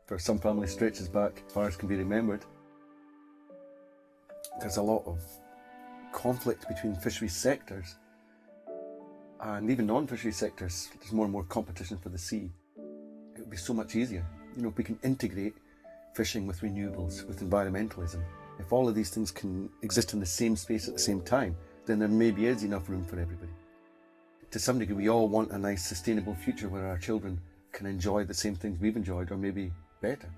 Speaker 7: For some families stretches back as far as can be remembered. There's a lot of conflict between fishery sectors, and even non-fishery sectors. There's more and more competition for the sea. It would be so much easier, if we can integrate fishing with renewables, with environmentalism. If all of these things can exist in the same space at the same time, then there maybe is enough room for everybody. To some degree, we all want a nice sustainable future where our children can enjoy the same things we've enjoyed, or maybe better.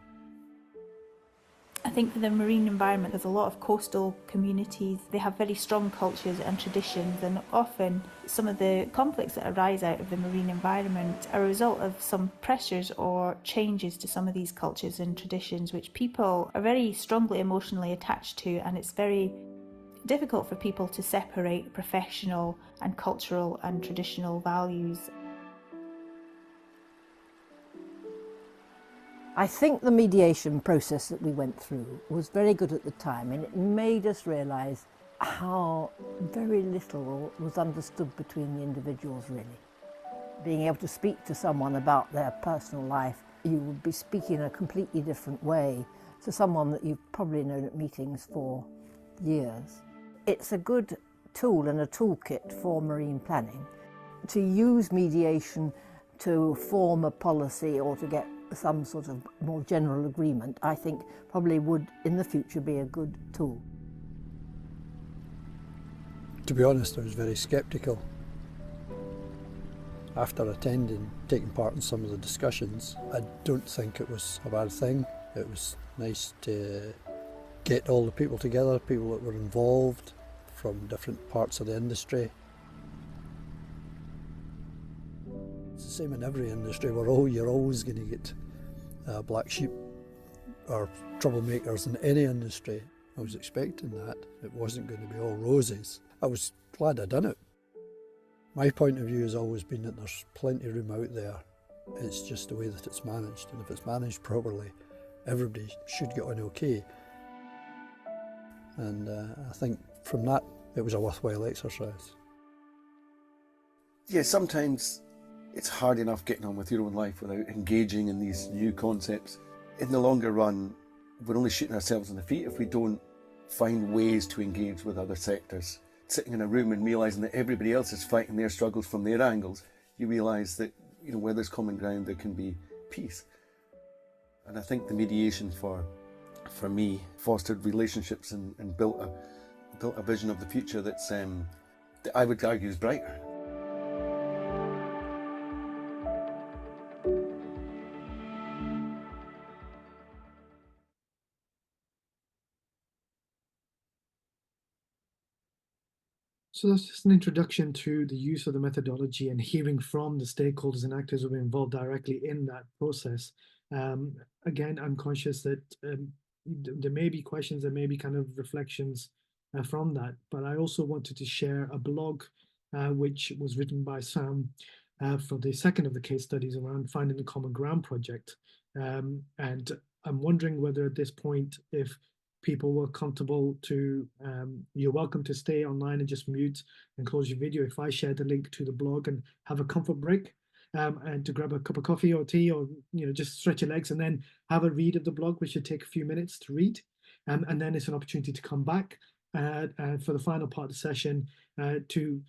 Speaker 6: I think for the marine environment, there's a lot of coastal communities. They have very strong cultures and traditions, and often some of the conflicts that arise out of the marine environment are a result of some pressures or changes to some of these cultures and traditions, which people are very strongly emotionally attached to, and it's very difficult for people to separate professional and cultural and traditional values.
Speaker 8: I think the mediation process that we went through was very good at the time, and it made us realise how very little was understood between the individuals, really. Being able to speak to someone about their personal life, you would be speaking in a completely different way to someone that you've probably known at meetings for years. It's a good tool and a toolkit for marine planning. To use mediation to form a policy or to get some sort of more general agreement, I think probably would in the future be a good tool.
Speaker 9: To be honest, I was very sceptical. After taking part in some of the discussions, I don't think it was a bad thing. It was nice to get all the people together, people that were involved from different parts of the industry. It's the same in every industry. You're always going to get black sheep or troublemakers in any industry. I was expecting that. It wasn't going to be all roses. I was glad I'd done it. My point of view has always been that there's plenty of room out there. It's just the way that it's managed, and if it's managed properly, everybody should get on okay. And I think from that, it was a worthwhile exercise.
Speaker 7: Yeah, sometimes it's hard enough getting on with your own life without engaging in these new concepts. In the longer run, we're only shooting ourselves in the feet if we don't find ways to engage with other sectors. Sitting in a room and realising that everybody else is fighting their struggles from their angles, you realise that, you know, where there's common ground, there can be peace. And I think the mediation for me fostered relationships and built a vision of the future that I would argue is brighter.
Speaker 2: So that's just an introduction to the use of the methodology and hearing from the stakeholders and actors who are involved directly in that process. Again, I'm conscious that there may be questions, there may be kind of reflections from that, but I also wanted to share a blog which was written by Sam for the second of the case studies around Finding the Common Ground project. And I'm wondering whether at this point, if people were comfortable to, you're welcome to stay online and just mute and close your video if I share the link to the blog and have a comfort break and to grab a cup of coffee or tea, or just stretch your legs and then have a read of the blog, which should take a few minutes to read. And then it's an opportunity to come back for the final part of the session to,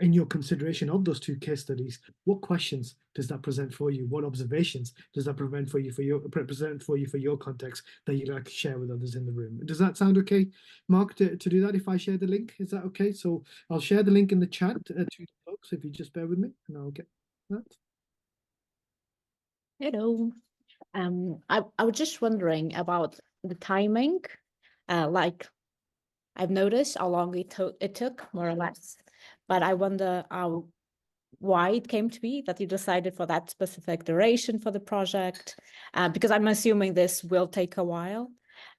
Speaker 2: in your consideration of those two case studies, what questions does that present for you? What observations does that present for you for your context that you'd like to share with others in the room? Does that sound okay, Mark, to do that if I share the link? Is that okay? So I'll share the link in the chat to the blog, so if you just bear with me and I'll get that.
Speaker 10: Hello. I was just wondering about the timing. Like, I've noticed how long it took, more or less. But I wonder why it came to be that you decided for that specific duration for the project, because I'm assuming this will take a while.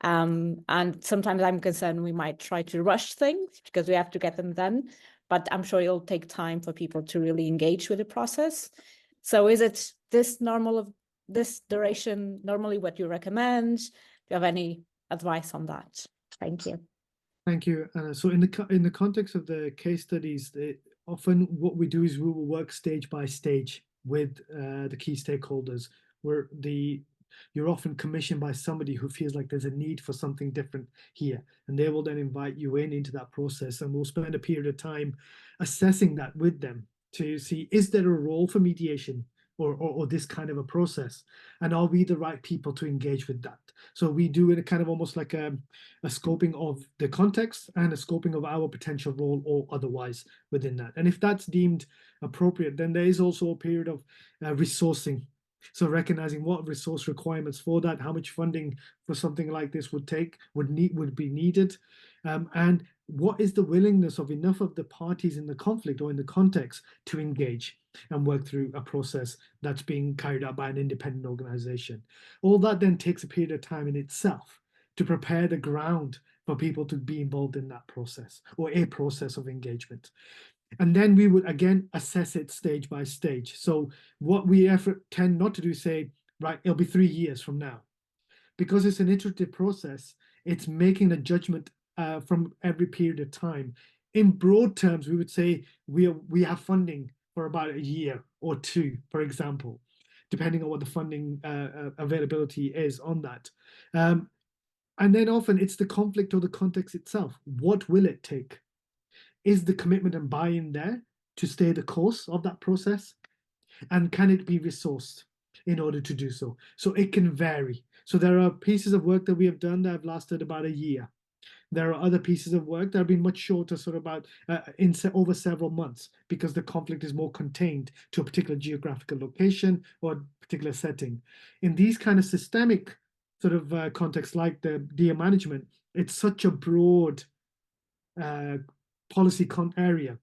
Speaker 10: And sometimes I'm concerned we might try to rush things because we have to get them done, but I'm sure it'll take time for people to really engage with the process. So is it this duration normally what you recommend? Do you have any advice on that? Thank you.
Speaker 2: Thank you, Anna. So in the context of the case studies, often what we do is we will work stage by stage with the key stakeholders, where you're often commissioned by somebody who feels like there's a need for something different here, and they will then invite you into that process, and we'll spend a period of time assessing that with them to see, is there a role for mediation or this kind of a process, and are we the right people to engage with that? So we do it kind of almost like a scoping of the context and a scoping of our potential role or otherwise within that. And if that's deemed appropriate, then there is also a period of resourcing. So recognizing what resource requirements for that, how much funding for something like this would be needed, and what is the willingness of enough of the parties in the conflict or in the context to engage and work through a process that's being carried out by an independent organization. All that then takes a period of time in itself to prepare the ground for people to be involved in that process or a process of engagement. And then we would again assess it stage by stage. So what we tend not to do is say, right? It'll be 3 years from now. Because it's an iterative process, it's making a judgment from every period of time. In broad terms, we would say we have funding for about a year or two, for example, depending on what the funding availability is on that. And then often it's the conflict or the context itself. What will it take? Is the commitment and buy-in there to stay the course of that process? And can it be resourced in order to do so? So it can vary. So there are pieces of work that we have done that have lasted about a year. There are other pieces of work that have been much shorter, sort of about over several months, because the conflict is more contained to a particular geographical location or particular setting. In these kind of systemic sort of contexts like the DA management, it's such a broad policy area,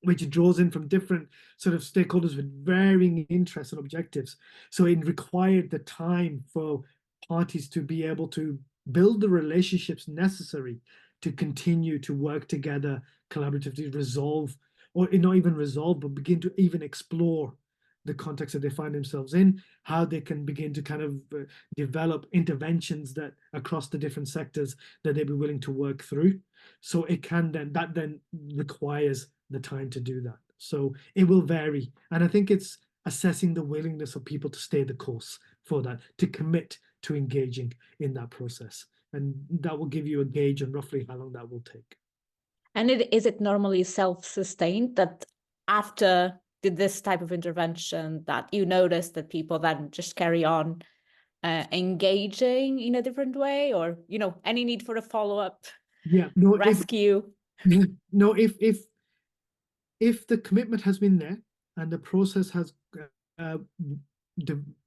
Speaker 2: which draws in from different sort of stakeholders with varying interests and objectives. So it required the time for parties to be able to build the relationships necessary to continue to work together collaboratively, resolve, or not even resolve, but begin to even explore the context that they find themselves in, how they can begin to kind of develop interventions that across the different sectors that they'd be willing to work through. So it can then requires the time to do that. So it will vary. And I think it's assessing the willingness of people to stay the course for that, to commit to engaging in that process. And that will give you a gauge on roughly how long that will take.
Speaker 10: And is it normally self-sustained that after this type of intervention that you notice that people then just carry on engaging in a different way, or, you know, any need for a follow-up rescue?
Speaker 2: If the commitment has been there and the process has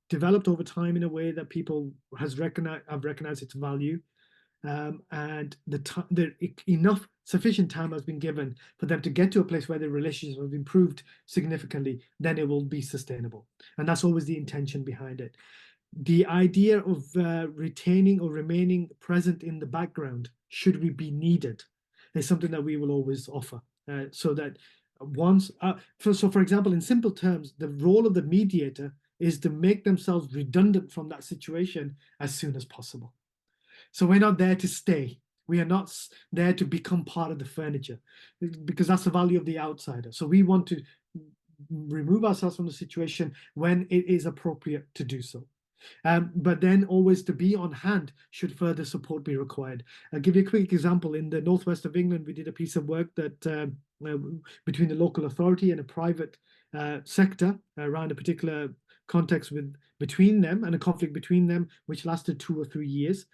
Speaker 2: developed over time in a way that people have recognized its value, and sufficient time has been given for them to get to a place where their relationships have improved significantly, then it will be sustainable. And that's always the intention behind it. The idea of retaining or remaining present in the background, should we be needed, is something that we will always offer. So that once, so for example, in simple terms, the role of the mediator is to make themselves redundant from that situation as soon as possible. So we're not there to stay. We are not there to become part of the furniture, because that's the value of the outsider. So we want to remove ourselves from the situation when it is appropriate to do so. But then always to be on hand should further support be required. I'll give you a quick example. In the northwest of England, we did a piece of work that between the local authority and a private sector around a particular context between them, and a conflict between them, which lasted 2 or 3 years.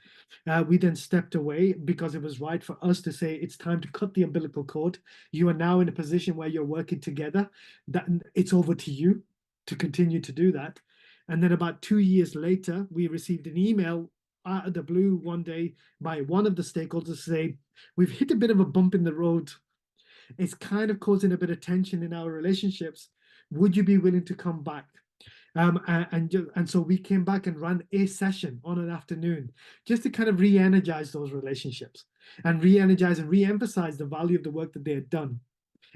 Speaker 2: We then stepped away because it was right for us to say it's time to cut the umbilical cord. You are now in a position where you're working together. That it's over to you to continue to do that. And then about 2 years later, we received an email out of the blue one day by one of the stakeholders to say, we've hit a bit of a bump in the road. It's kind of causing a bit of tension in our relationships. Would you be willing to come back? And so we came back and ran a session on an afternoon just to kind of re-energize those relationships and re-energize and re-emphasize the value of the work that they had done.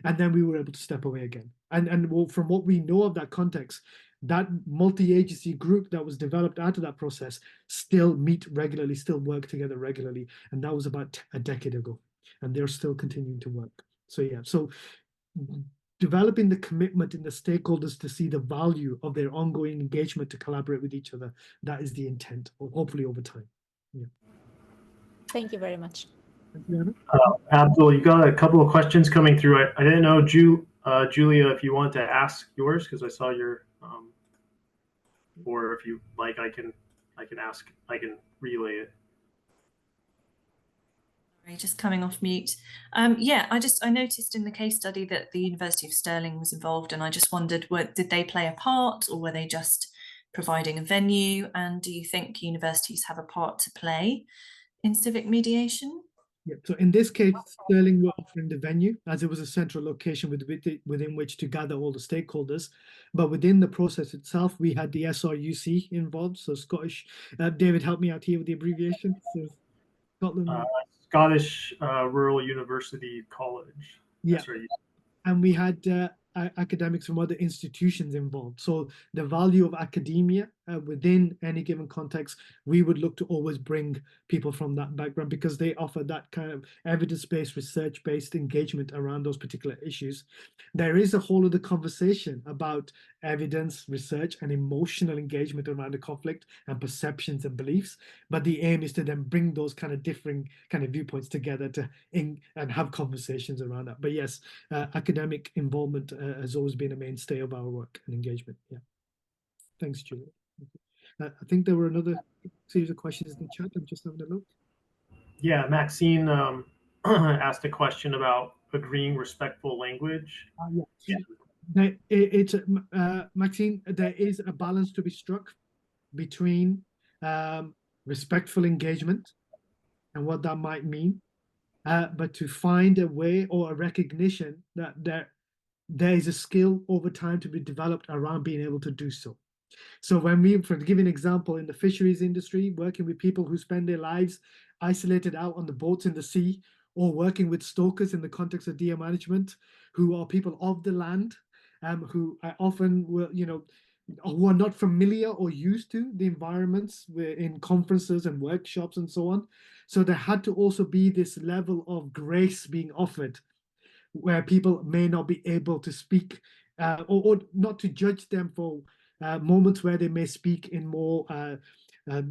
Speaker 2: And then we were able to step away again. And from what we know of that context, that multi-agency group that was developed out of that process still meet regularly, still work together regularly. And that was about a decade ago. And they're still continuing to work. So yeah, so developing the commitment in the stakeholders to see the value of their ongoing engagement to collaborate with each other, that is the intent, hopefully over time. Yeah.
Speaker 10: Thank you very much.
Speaker 3: Abdul, you got a couple of questions coming through. I didn't know, Julia, if you want to ask yours, because I saw your, or if you like, I can relay it.
Speaker 11: Just coming off mute. Yeah, I noticed in the case study that the University of Stirling was involved, and I just wondered, did they play a part, or were they just providing a venue? And do you think universities have a part to play in civic mediation?
Speaker 2: Yeah, so in this case, Stirling were offering the venue, as it was a central location within which to gather all the stakeholders. But within the process itself, we had the SRUC involved, so Scottish. David, help me out here with the abbreviation. So Scotland.
Speaker 3: Scottish Rural University College.
Speaker 2: Yeah, and we had academics from other institutions involved. So the value of academia within any given context, we would look to always bring people from that background because they offer that kind of evidence-based, research-based engagement around those particular issues. There is a whole other conversation about evidence, research, and emotional engagement around the conflict and perceptions and beliefs. But the aim is to then bring those kind of differing kind of viewpoints together and have conversations around that. But yes, academic involvement has always been a mainstay of our work and engagement. Yeah. Thanks, Julia. I think there were another series of questions in the chat. I'm just having a look.
Speaker 3: Yeah, Maxine asked a question about agreeing respectful language.
Speaker 2: Maxine, there is a balance to be struck between respectful engagement and what that might mean, but to find a way or a recognition that there is a skill over time to be developed around being able to do so. So when to give an example, in the fisheries industry, working with people who spend their lives isolated out on the boats in the sea, or working with stokers in the context of deer management, who are people of the land, who often will, who are not familiar or used to the environments in conferences and workshops and so on. So there had to also be this level of grace being offered, where people may not be able to speak, or not to judge them for moments where they may speak in more a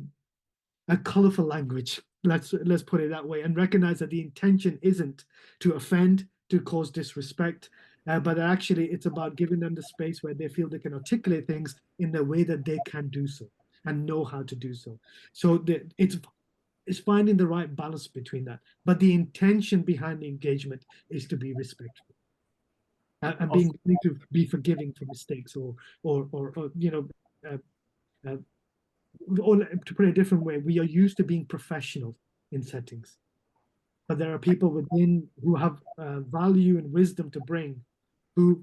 Speaker 2: colorful language. Let's put it that way, and recognize that the intention isn't to offend, to cause disrespect, but actually it's about giving them the space where they feel they can articulate things in the way that they can do so and know how to do so. So it's finding the right balance between that, but the intention behind the engagement is to be respectful and being willing to be forgiving for mistakes, or to put it a different way, we are used to being professional in settings, but there are people within who have value and wisdom to bring, who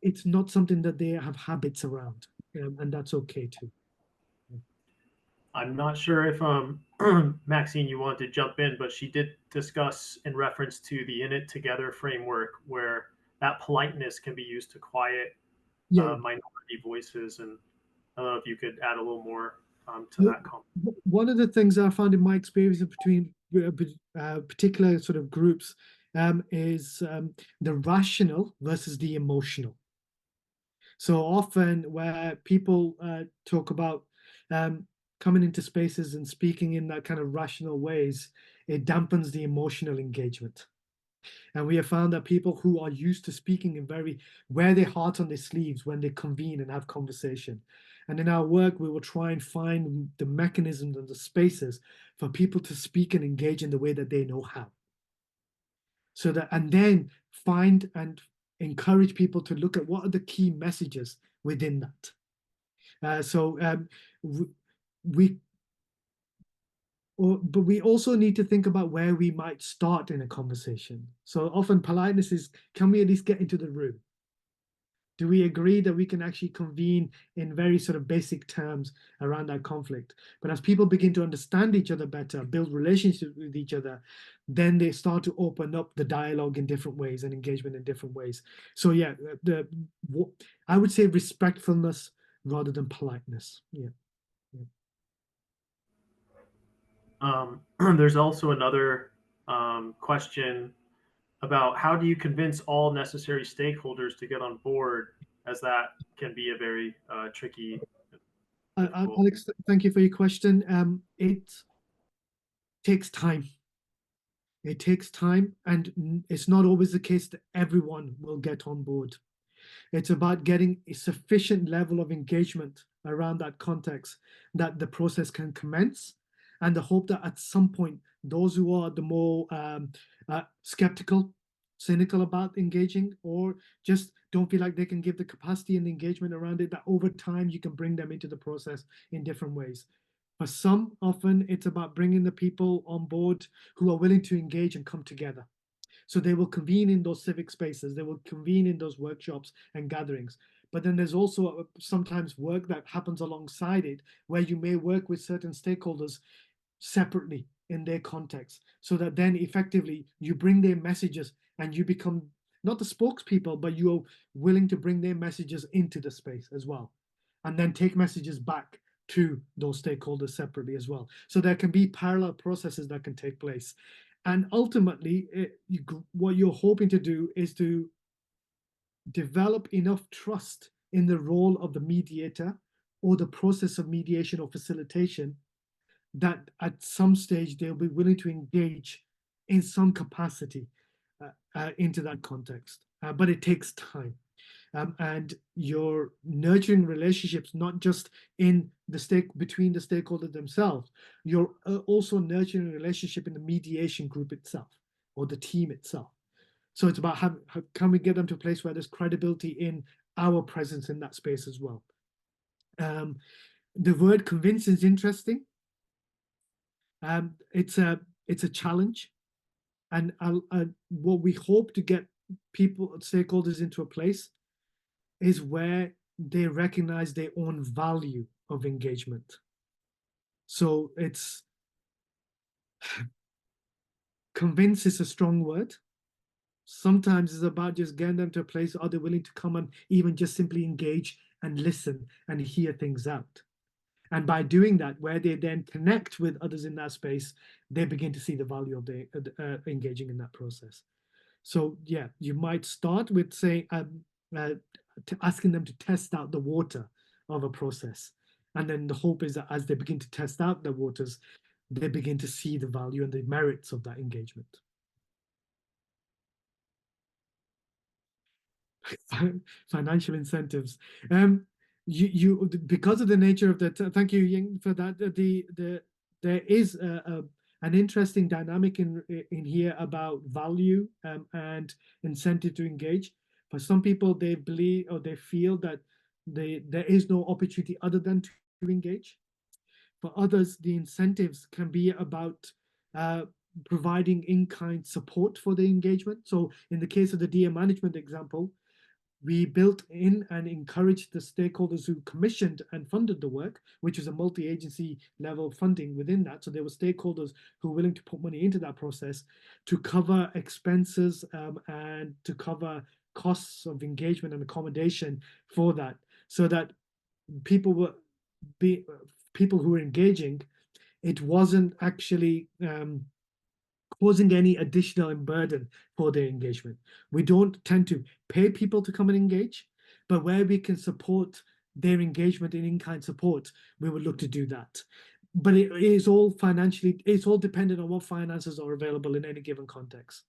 Speaker 2: it's not something that they have habits around, and that's okay too.
Speaker 3: I'm not sure if Maxine, you want to jump in, but she did discuss in reference to the In It Together framework, where that politeness can be used to quiet minority voices. And I don't know if you could add a little more to that comment.
Speaker 2: One of the things I found in my experience between particular sort of groups is the rational versus the emotional. So often where people talk about coming into spaces and speaking in that kind of rational ways, it dampens the emotional engagement. And we have found that people who are used to speaking in wear their heart on their sleeves when they convene and have conversation. And in our work, we will try and find the mechanisms and the spaces for people to speak and engage in the way that they know how. And then find and encourage people to look at what are the key messages within that. But we also need to think about where we might start in a conversation. So often politeness is, can we at least get into the room? Do we agree that we can actually convene in very sort of basic terms around that conflict? But as people begin to understand each other better, build relationships with each other, then they start to open up the dialogue in different ways and engagement in different ways. So yeah, I would say respectfulness rather than politeness. Yeah.
Speaker 3: There's also another question about how do you convince all necessary stakeholders to get on board, as that can be a very tricky.
Speaker 2: Alex, thank you for your question. It takes time. It takes time, and it's not always the case that everyone will get on board. It's about getting a sufficient level of engagement around that context that the process can commence, and the hope that at some point, those who are the more skeptical, cynical about engaging, or just don't feel like they can give the capacity and the engagement around it, that over time you can bring them into the process in different ways. For some, often it's about bringing the people on board who are willing to engage and come together. So they will convene in those civic spaces, they will convene in those workshops and gatherings. But then there's also sometimes work that happens alongside it, where you may work with certain stakeholders separately in their context, so that then effectively you bring their messages and you become not the spokespeople, but you are willing to bring their messages into the space as well, and then take messages back to those stakeholders separately as well. So there can be parallel processes that can take place. And ultimately, what you're hoping to do is to develop enough trust in the role of the mediator or the process of mediation or facilitation that at some stage they'll be willing to engage in some capacity into that context. But it takes time. And you're nurturing relationships not just in the between the stakeholders themselves, you're also nurturing a relationship in the mediation group itself or the team itself. So it's about how can we get them to a place where there's credibility in our presence in that space as well. The word convince is interesting. It's a challenge, and what we hope to get stakeholders into a place is where they recognize their own value of engagement. So it's convince is a strong word. Sometimes it's about just getting them to a place, are they willing to come and even just simply engage and listen and hear things out. And by doing that, where they then connect with others in that space, they begin to see the value of engaging in that process. So yeah, you might start with saying, asking them to test out the water of a process. And then the hope is that as they begin to test out the waters, they begin to see the value and the merits of that engagement. Financial incentives. You because of the nature of that. Thank you, Ying, for that. There is an interesting dynamic in here about value and incentive to engage. For some people, they believe or they feel that there is no opportunity other than to engage. For others, the incentives can be about providing in-kind support for the engagement. So in the case of the DA management example, we built in and encouraged the stakeholders who commissioned and funded the work, which is a multi-agency level funding within that. So there were stakeholders who were willing to put money into that process to cover expenses and to cover costs of engagement and accommodation for that, so that people who were engaging, it wasn't actually causing any additional burden for their engagement. We don't tend to pay people to come and engage, but where we can support their engagement in-kind support, we would look to do that. But it is all it's all dependent on what finances are available in any given context.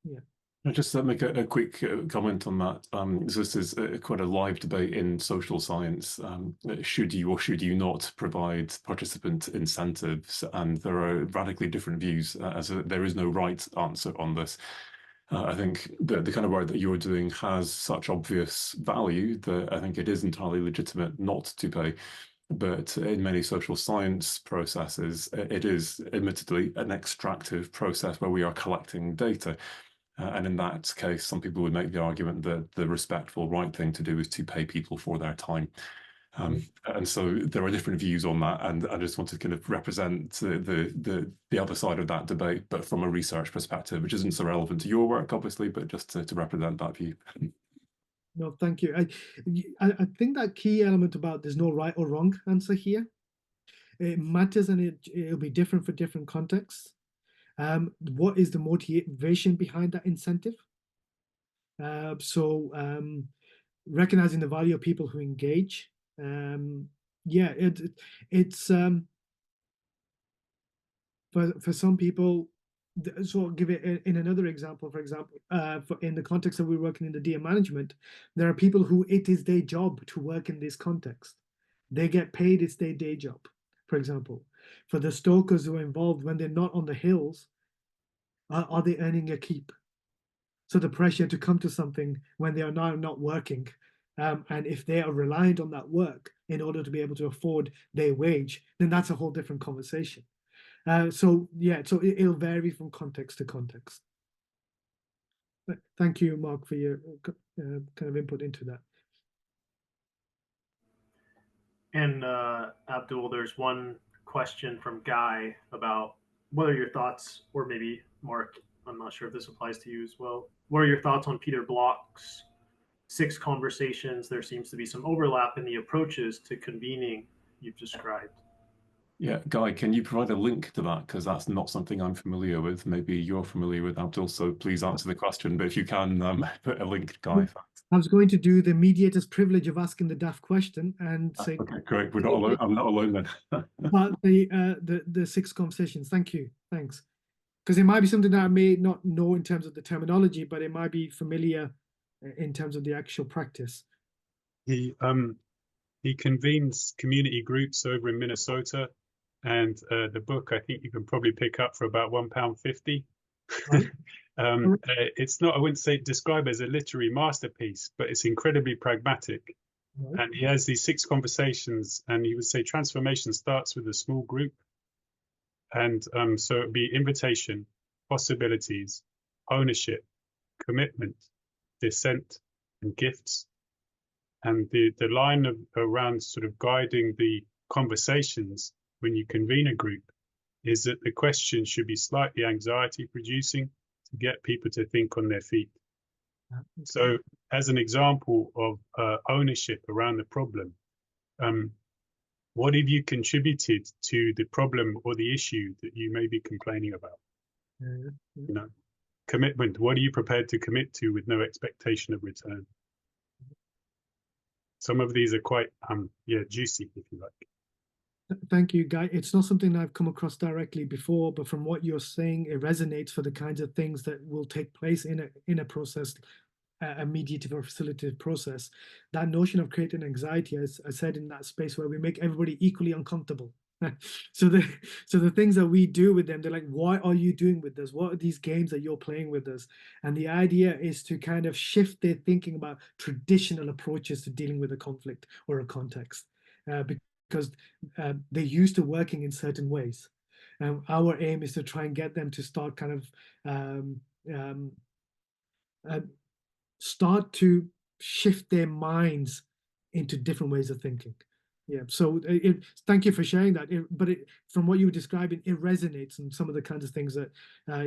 Speaker 2: Yeah.
Speaker 1: I'll just make a quick comment on that. This is quite a live debate in social science. Should you or should you not provide participant incentives? And there are radically different views, as there is no right answer on this. I think the kind of work that you're doing has such obvious value that I think it is entirely legitimate not to pay. But in many social science processes, it is admittedly an extractive process where we are collecting data. And in that case, some people would make the argument that the respectful right thing to do is to pay people for their time. And so there are different views on that, and I just want to kind of represent the other side of that debate, but from a research perspective, which isn't so relevant to your work, obviously, but just to represent that view.
Speaker 2: No, thank you. I think that key element about there's no right or wrong answer here. It matters, and it'll be different for different contexts. What is the motivation behind that incentive? Recognizing the value of people who engage. Yeah, it's for some people. So I'll give it in another example. For example, in the context of we're working in the DA management, there are people who it is their job to work in this context. They get paid; it's their day job. For example, for the stokers who are involved, when they're not on the hills, are they earning a keep? So the pressure to come to something when they are now not working, and if they are reliant on that work in order to be able to afford their wage, then that's a whole different conversation. So yeah, so it'll vary from context to context. Thank you, Mark, for your kind of input into that.
Speaker 3: And Abdul, there's one question from Guy about what are your thoughts, or maybe Mark, I'm not sure if this applies to you as well. What are your thoughts on Peter Block's 6 conversations? There seems to be some overlap in the approaches to convening you've described.
Speaker 1: Yeah, Guy, can you provide a link to that? Because that's not something I'm familiar with. Maybe you're familiar with, Abdul, so please answer the question. But if you can put a link, Guy.
Speaker 2: I was going to do the mediator's privilege of asking the daft question and say,
Speaker 1: okay, great. We're not alone. I'm not alone then.
Speaker 2: But the 6 conversations. Thank you. Thanks. Because it might be something that I may not know in terms of the terminology, but it might be familiar in terms of the actual practice.
Speaker 12: He convenes community groups over in Minnesota, and the book I think you can probably pick up for about £1.50. Right. It's not, I wouldn't say describe it as a literary masterpiece, but it's incredibly pragmatic. Right. And he has these 6 conversations, and he would say transformation starts with a small group. And so it would be invitation, possibilities, ownership, commitment, dissent, and gifts. And the line around sort of guiding the conversations when you convene a group is that the question should be slightly anxiety producing to get people to think on their feet. Okay. So as an example of ownership around the problem, what have you contributed to the problem or the issue that you may be complaining about? You know, commitment, what are you prepared to commit to with no expectation of return? Some of these are quite juicy, if you like.
Speaker 2: Thank you, Guy. It's not something I've come across directly before, but from what you're saying, it resonates for the kinds of things that will take place in a process, a mediative or facilitative process. That notion of creating anxiety, as I said, in that space where we make everybody equally uncomfortable. So the things that we do with them, they're like, why are you doing with us? What are these games that you're playing with us? And the idea is to kind of shift their thinking about traditional approaches to dealing with a conflict or a context, because they're used to working in certain ways. Our aim is to try and get them to start kind of start to shift their minds into different ways of thinking. Yeah, so thank you for sharing that. But from what you were describing, it resonates in some of the kinds of things that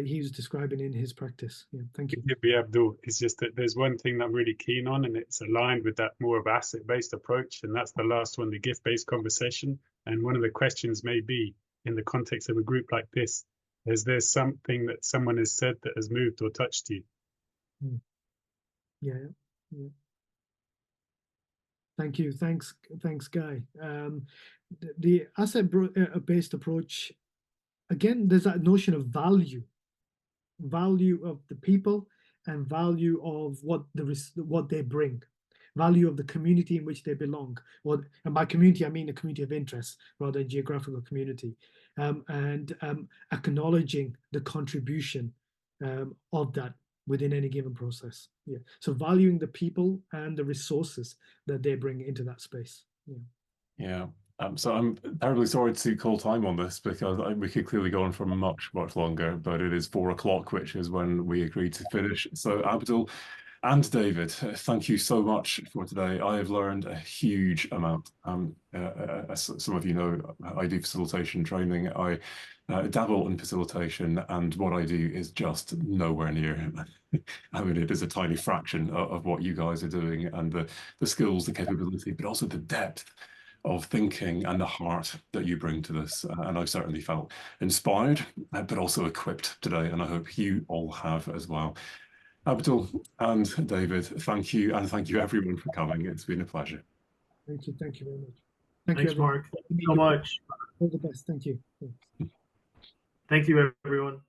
Speaker 2: he was describing in his practice. Yeah, thank you.
Speaker 12: Yeah, Abdul, it's just that there's one thing that I'm really keen on, and it's aligned with that more of asset-based approach, and that's the last one, the gift-based conversation. And one of the questions may be, in the context of a group like this, is there something that someone has said that has moved or touched you?
Speaker 2: Yeah. Thank you. Thanks, Guy. The asset-based approach, again, there's that notion of value of the people and value of what they bring, value of the community in which they belong. And by community, I mean a community of interest rather than geographical community, and acknowledging the contribution of that within any given process. Yeah. So valuing the people and the resources that they bring into that space.
Speaker 1: Yeah. So I'm terribly sorry to call time on this, because we could clearly go on for much longer, but it is 4 o'clock, which is when we agreed to finish. So Abdul and David, thank you so much for today. I have learned a huge amount. As some of you know, I do facilitation training. I dabble in facilitation, and what I do is just nowhere near. I mean, it is a tiny fraction of what you guys are doing, and the skills, the capability, but also the depth of thinking and the heart that you bring to this. And I've certainly felt inspired, but also equipped today, and I hope you all have as well. Abdul and David, thank you, and thank you everyone for coming. It's been a pleasure.
Speaker 2: Thank you very much.
Speaker 3: Thanks, Mark. Thank you so much.
Speaker 2: All the best. Thank you.
Speaker 3: Thank you, everyone.